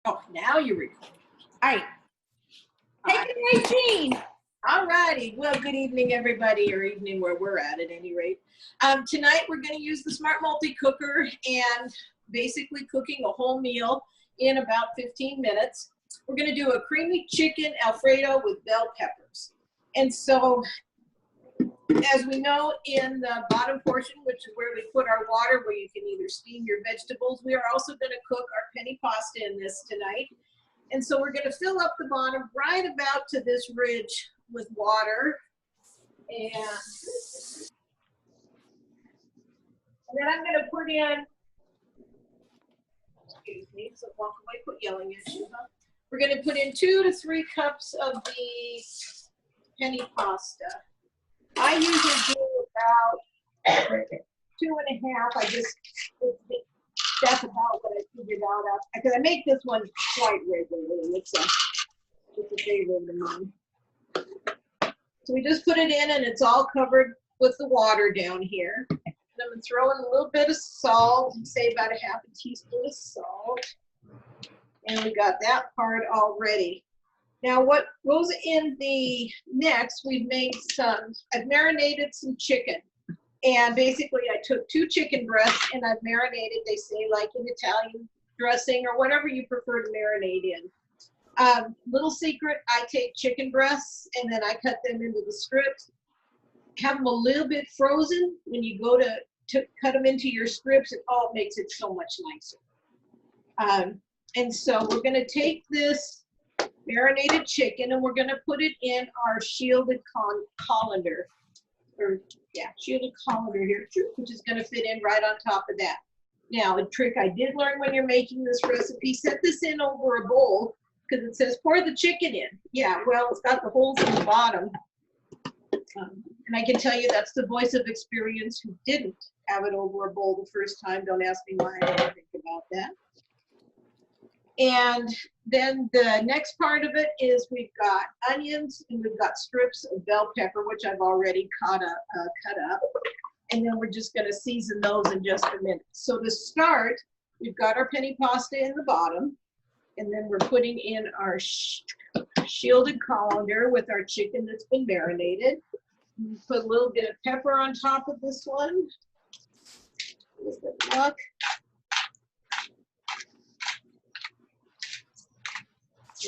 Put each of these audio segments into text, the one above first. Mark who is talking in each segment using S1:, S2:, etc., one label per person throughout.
S1: Oh, now you're recording.
S2: All right. Take it away, Jean.
S1: All righty. Well, good evening, everybody, or evening where we're at any rate. Tonight, we're going to use the Smart Multi-Cooker and basically cooking a whole meal in about 15 minutes. We're going to do a creamy chicken Alfredo with bell peppers. And so, as we know, in the bottom portion, which is where we put our water, where you can either steam your vegetables, we are also going to cook our penny pasta in this tonight. And so we're going to fill up the bottom right about to this ridge with water. And then I'm going to put in, excuse me, so walk away, quit yelling at you. Huh? We're going to put in 2 to 3 cups of the penny pasta. I usually do about 2.5. That's about what I figured out. Because I make this one quite regularly. It's a favorite of mine. So we just put it in and it's all covered with the water down here. And I'm going to throw in a little bit of salt, say about 1/2 teaspoon of salt. And we got that part all ready. Now what goes in the next, I've marinated some chicken. And basically I took 2 chicken breasts and I've marinated, they say like in Italian dressing or whatever you prefer to marinate in. Little secret, I take chicken breasts and then I cut them into the strips. Have them a little bit frozen. When you go to cut them into your strips, it makes it so much nicer. And so we're gonna take this marinated chicken and we're gonna put it in our shielded colander. Shielded colander here, which is going to fit in right on top of that. Now, a trick I did learn when you're making this recipe, set this in over a bowl because it says pour the chicken in. Yeah, well, it's got the holes in the bottom. And I can tell you that's the voice of experience who didn't have it over a bowl the first time. Don't ask me why I didn't think about that. And then the next part of it is we've got onions and we've got strips of bell pepper, which I've already cut up. And then we're just going to season those in just a minute. So to start, we've got our penny pasta in the bottom. And then we're putting in our shielded colander with our chicken that's been marinated. Put a little bit of pepper on top of this one. A little bit of luck.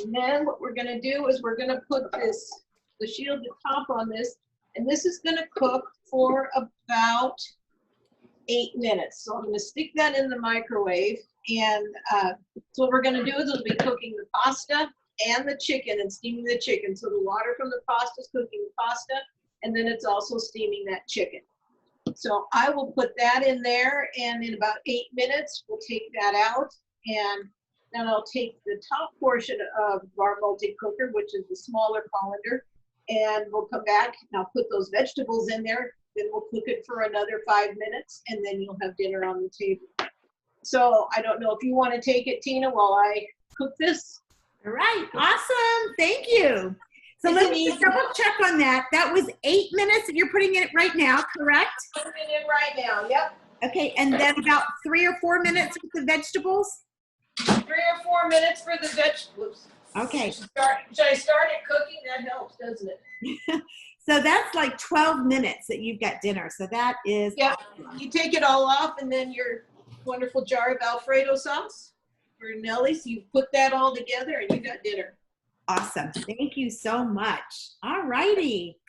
S1: And then what we're going to do is we're going to put the shielded top on this, and this is going to cook for about 8 minutes. So I'm going to stick that in the microwave, and so what we're going to do is we'll be cooking the pasta and the chicken and steaming the chicken. So the water from the pasta is cooking the pasta, and then it's also steaming that chicken. So I will put that in there, and in about 8 minutes, we'll take that out, and then I'll take the top portion of our multi-cooker, which is the smaller colander, and we'll come back and I'll put those vegetables in there. Then we'll cook it for another 5 minutes, and then you'll have dinner on the table. So I don't know if you want to take it, Tina, while I cook this.
S2: All right, awesome, thank you. So let me double check on that. That was 8 minutes, and you're putting it right now, correct?
S1: Putting it in right now, yep.
S2: Okay, and then about 3 or 4 minutes with the vegetables?
S1: 3 or 4 minutes for the vegetables.
S2: Okay.
S1: Should I start it cooking? That helps, doesn't it?
S2: So that's like 12 minutes that you've got dinner. So that is.
S1: Yeah. You take it all off, and then your wonderful jar of Alfredo sauce for Nellie. So you put that all together, and you got dinner.
S2: Awesome. Thank you so much. All righty.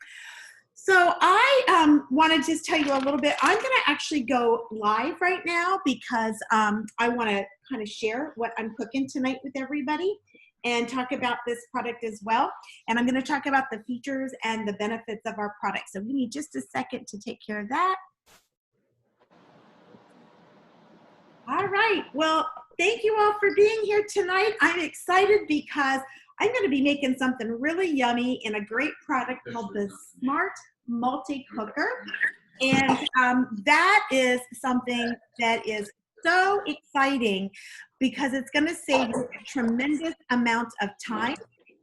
S2: So I want to just tell you a little bit. I'm going to actually go live right now because I want to kind of share what I'm cooking tonight with everybody and talk about this product as well. And I'm going to talk about the features and the benefits of our product. So we need just a second to take care of that. All right. Well, thank you all for being here tonight. I'm excited because I'm going to be making something really yummy in a great product called the Smart Multi-Cooker. And that is something that is so exciting because it's going to save you a tremendous amount of time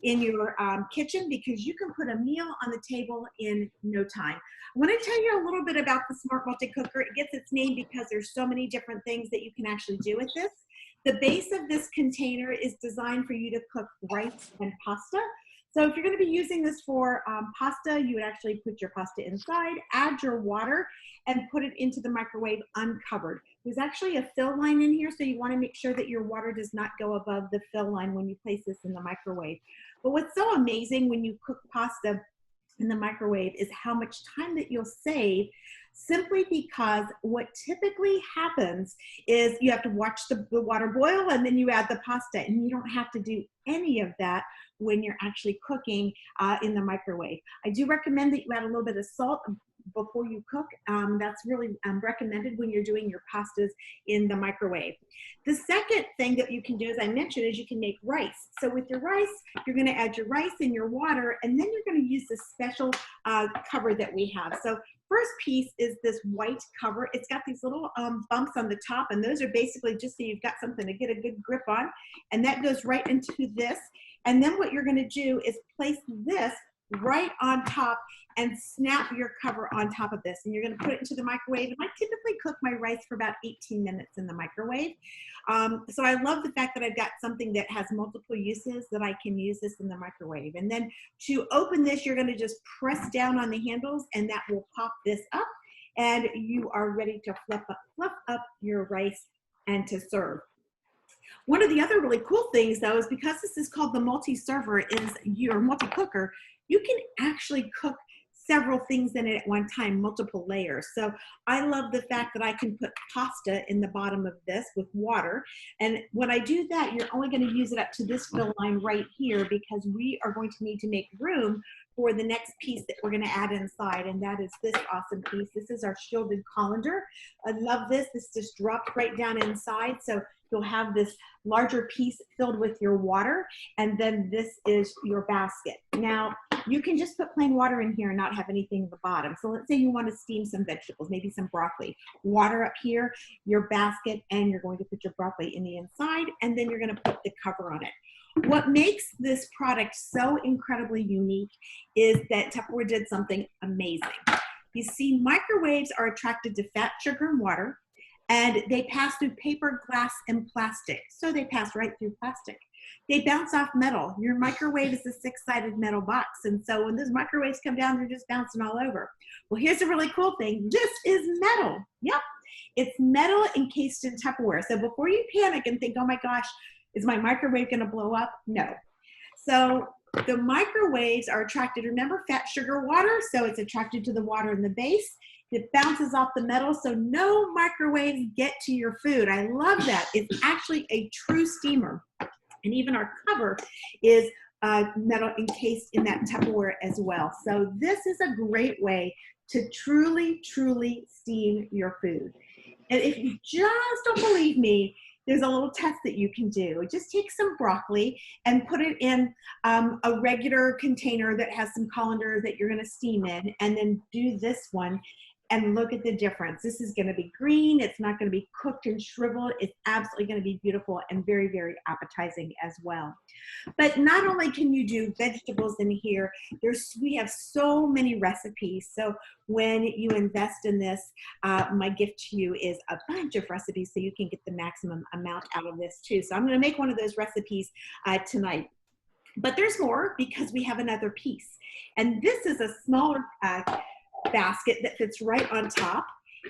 S2: in your kitchen because you can put a meal on the table in no time. I want to tell you a little bit about the Smart Multi-Cooker. It gets its name because there's so many different things that you can actually do with this. The base of this container is designed for you to cook rice and pasta. So if you're going to be using this for pasta, you would actually put your pasta inside, add your water, and put it into the microwave uncovered. There's actually a fill line in here, so you want to make sure that your water does not go above the fill line when you place this in the microwave. But what's so amazing when you cook pasta in the microwave is how much time that you'll save, simply because what typically happens is you have to watch the water boil and then you add the pasta, and you don't have to do any of that when you're actually cooking in the microwave. I do recommend that you add a little bit of salt before you cook. That's really recommended when you're doing your pastas in the microwave. The second thing that you can do, as I mentioned, is you can make rice. So with your rice, you're going to add your rice and your water, and then you're going to use this special cover that we have. So first piece is this white cover. It's got these little bumps on the top, and those are basically just so you've got something to get a good grip on, and that goes right into this. And then what you're going to do is place this right on top and snap your cover on top of this, and you're going to put it into the microwave. And I typically cook my rice for about 18 minutes in the microwave. So I love the fact that I've got something that has multiple uses, that I can use this in the microwave. And then to open this, you're going to just press down on the handles, and that will pop this up, and you are ready to fluff up your rice and to serve. One of the other really cool things, though, is because this is called the multi-server, is your multi-cooker, you can actually cook several things in it at one time, multiple layers. So I love the fact that I can put pasta in the bottom of this with water. And when I do that, you're only going to use it up to this fill line right here, because we are going to need to make room for the next piece that we're going to add inside, and that is this awesome piece. This is our shielded colander. I love this. This just dropped right down inside, so you'll have this larger piece filled with your water, and then this is your basket. Now, you can just put plain water in here and not have anything at the bottom. So let's say you want to steam some vegetables, maybe some broccoli. Water up here, your basket, and you're going to put your broccoli in the inside, and then you're going to put the cover on it. What makes this product so incredibly unique is that Tupperware did something amazing. You see, microwaves are attracted to fat, sugar, and water, and they pass through paper, glass, and plastic. So they pass right through plastic. They bounce off metal. Your microwave is a six-sided metal box, and so when those microwaves come down, they're just bouncing all over. Well, here's a really cool thing. This is metal. Yep, it's metal encased in Tupperware. So before you panic and think, oh my gosh, is my microwave going to blow up? No. So the microwaves are attracted, remember, fat, sugar, water, so it's attracted to the water in the base. It bounces off the metal, so no microwaves get to your food. I love that. It's actually a true steamer. And even our cover is metal encased in that Tupperware as well. So this is a great way to truly, truly steam your food. And if you just don't believe me, there's a little test that you can do. Just take some broccoli and put it in a regular container that has some colander that you're going to steam in, and then do this one and look at the difference. This is going to be green. It's not going to be cooked and shriveled. It's absolutely going to be beautiful and very, very appetizing as well. But not only can you do vegetables in here, we have so many recipes. So when you invest in this, my gift to you is a bunch of recipes so you can get the maximum amount out of this too. So I'm going to make one of those recipes tonight. But there's more, because we have another piece. And this is a smaller basket that fits right on top.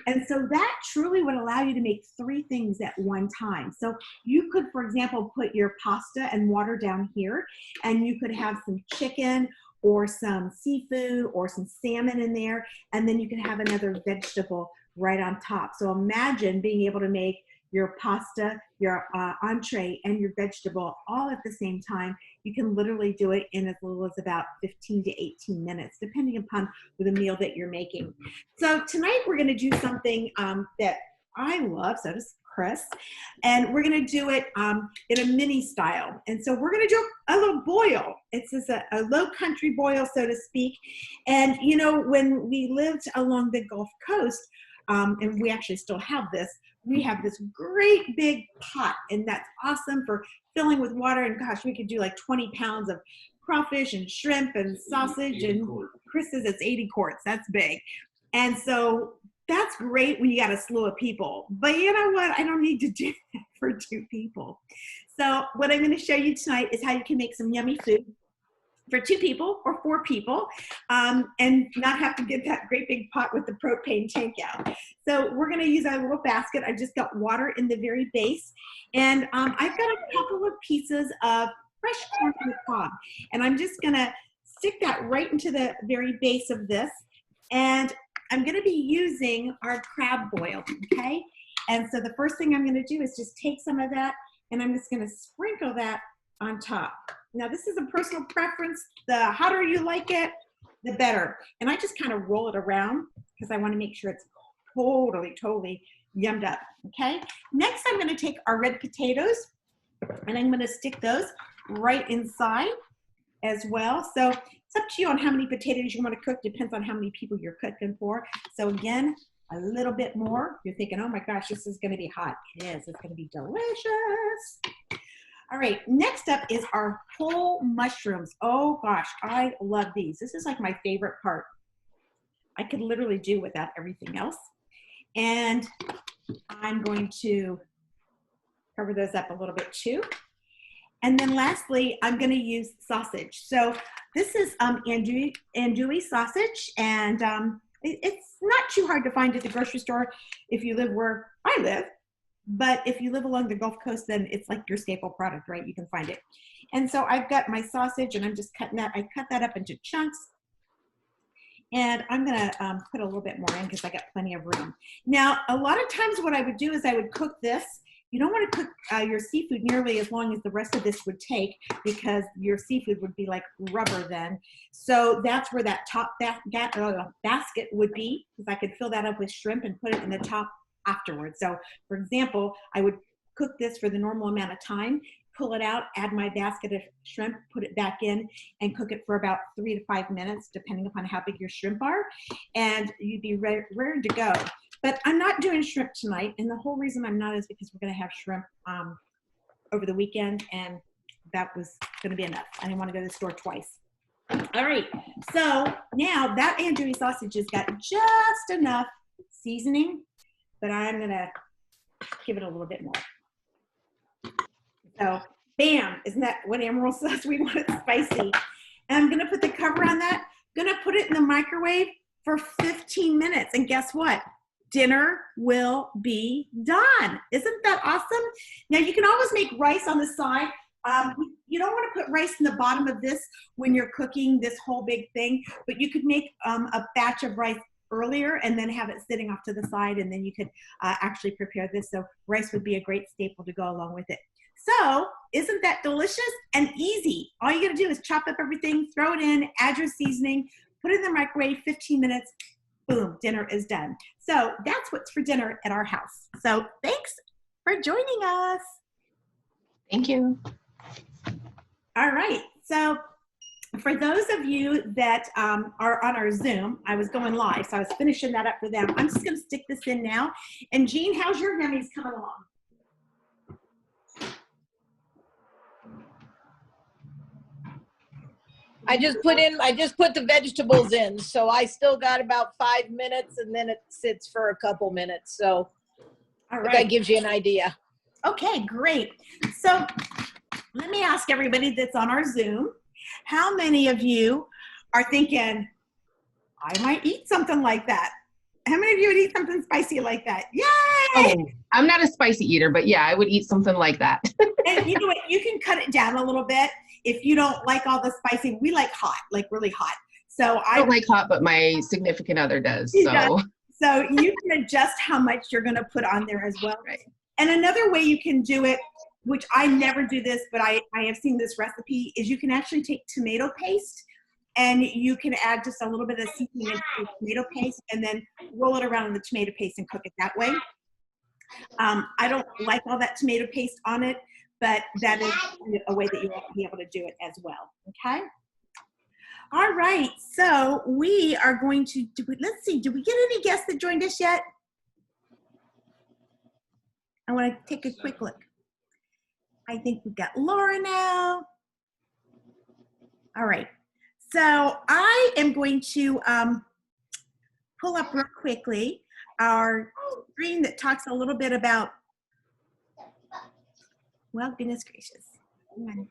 S2: And so that truly would allow you to make 3 things at one time. So you could, for example, put your pasta and water down here, and you could have some chicken or some seafood or some salmon in there, and then you can have another vegetable right on top. So imagine being able to make your pasta, your entree, and your vegetable all at the same time. You can literally do it in as little as about 15 to 18 minutes, depending upon the meal that you're making. So tonight we're going to do something that I love, so does Chris, and we're going to do it in a mini style. And so we're going to do a little boil. It's just a low country boil, so to speak. And you know, when we lived along the Gulf Coast, and we actually still have this, we have this great big pot, and that's awesome for filling with water. And gosh, we could do like 20 pounds of crawfish and shrimp and sausage, and Chris says it's 80 quarts. That's big. And so that's great when you got a slew of people. But you know what? I don't need to do that for 2 people. So what I'm going to show you tonight is how you can make some yummy food for 2 people or 4 people, and not have to get that great big pot with the propane tank out. So we're going to use our little basket. I just got water in the very base, and I've got a couple of pieces of fresh corn on the cob, and I'm just going to stick that right into the very base of this, and I'm going to be using our crab boil, okay? And so the first thing I'm going to do is just take some of that, and I'm just going to sprinkle that on top. Now this is a personal preference. The hotter you like it, the better. And I just kind of roll it around because I want to make sure it's totally yummed up, okay? Next, I'm going to take our red potatoes and I'm going to stick those right inside as well. So it's up to you on how many potatoes you want to cook. Depends on how many people you're cooking for. So again, a little bit more. You're thinking, oh my gosh, this is going to be hot. It is. It's going to be delicious. All right, next up is our whole mushrooms. Oh gosh, I love these. This is like my favorite part. I could literally do without everything else. And I'm going to cover those up a little bit too. And then lastly, I'm going to use sausage. So this is andouille sausage, and it's not too hard to find at the grocery store if you live where I live. But if you live along the Gulf Coast, then it's like your staple product, right? You can find it. And so I've got my sausage, and I'm just cutting that. I cut that up into chunks. And I'm going to put a little bit more in because I got plenty of room. Now, a lot of times what I would do is I would cook this. You don't want to cook your seafood nearly as long as the rest of this would take, because your seafood would be like rubber then. So that's where that top basket would be, because I could fill that up with shrimp and put it in the top afterwards. So for example, I would cook this for the normal amount of time, pull it out, add my basket of shrimp, put it back in, and cook it for about 3 to 5 minutes, depending upon how big your shrimp are, and you'd be ready to go. But I'm not doing shrimp tonight, and the whole reason I'm not is because we're going to have shrimp over the weekend, and that was going to be enough. I didn't want to go to the store twice. All right, so now that andouille sausage has got just enough seasoning, but I'm going to give it a little bit more. So, bam, isn't that what Emerald says? We want it spicy. And I'm going to put the cover on that. Going to put it in the microwave for 15 minutes. And guess what? Dinner will be done. Isn't that awesome? Now, you can always make rice on the side. You don't want to put rice in the bottom of this when you're cooking this whole big thing, but you could make a batch of rice earlier and then have it sitting off to the side, and then you could actually prepare this. So rice would be a great staple to go along with it. So isn't that delicious and easy? All you gotta do is chop up everything, throw it in, add your seasoning, put it in the microwave, 15 minutes, boom, dinner is done. So that's what's for dinner at our house. So thanks for joining us.
S3: Thank you.
S2: All right, so for those of you that are on our Zoom, I was going live, so I was finishing that up for them. I'm just gonna stick this in now. And Jean, how's your yummies coming along?
S1: I just put the vegetables in, so I still got about 5 minutes, and then it sits for a couple minutes. So
S2: All right.
S1: that gives you an idea.
S2: Okay, great. So let me ask everybody that's on our Zoom, how many of you are thinking, I might eat something like that? How many of you would eat something spicy like that? Yay!
S3: Oh, I'm not a spicy eater, but yeah, I would eat something like that.
S2: And you know what? You can cut it down a little bit if you don't like all the spicy. We like hot, like really hot. So
S3: I don't like hot, but my significant other does.
S2: So you can adjust how much you're going to put on there as well.
S3: Right.
S2: And another way you can do it, which I never do this, but I have seen this recipe, is you can actually take tomato paste and you can add just a little bit of seasoning into the tomato paste and then roll it around in the tomato paste and cook it that way. I don't like all that tomato paste on it, but that is a way that you will be able to do it as well, okay? All right, so we are going to, let's see, did we get any guests that joined us yet? I want to take a quick look. I think we've got Laura now. All right, so I am going to pull up real quickly our screen that talks a little bit about, well, goodness gracious. Hang on.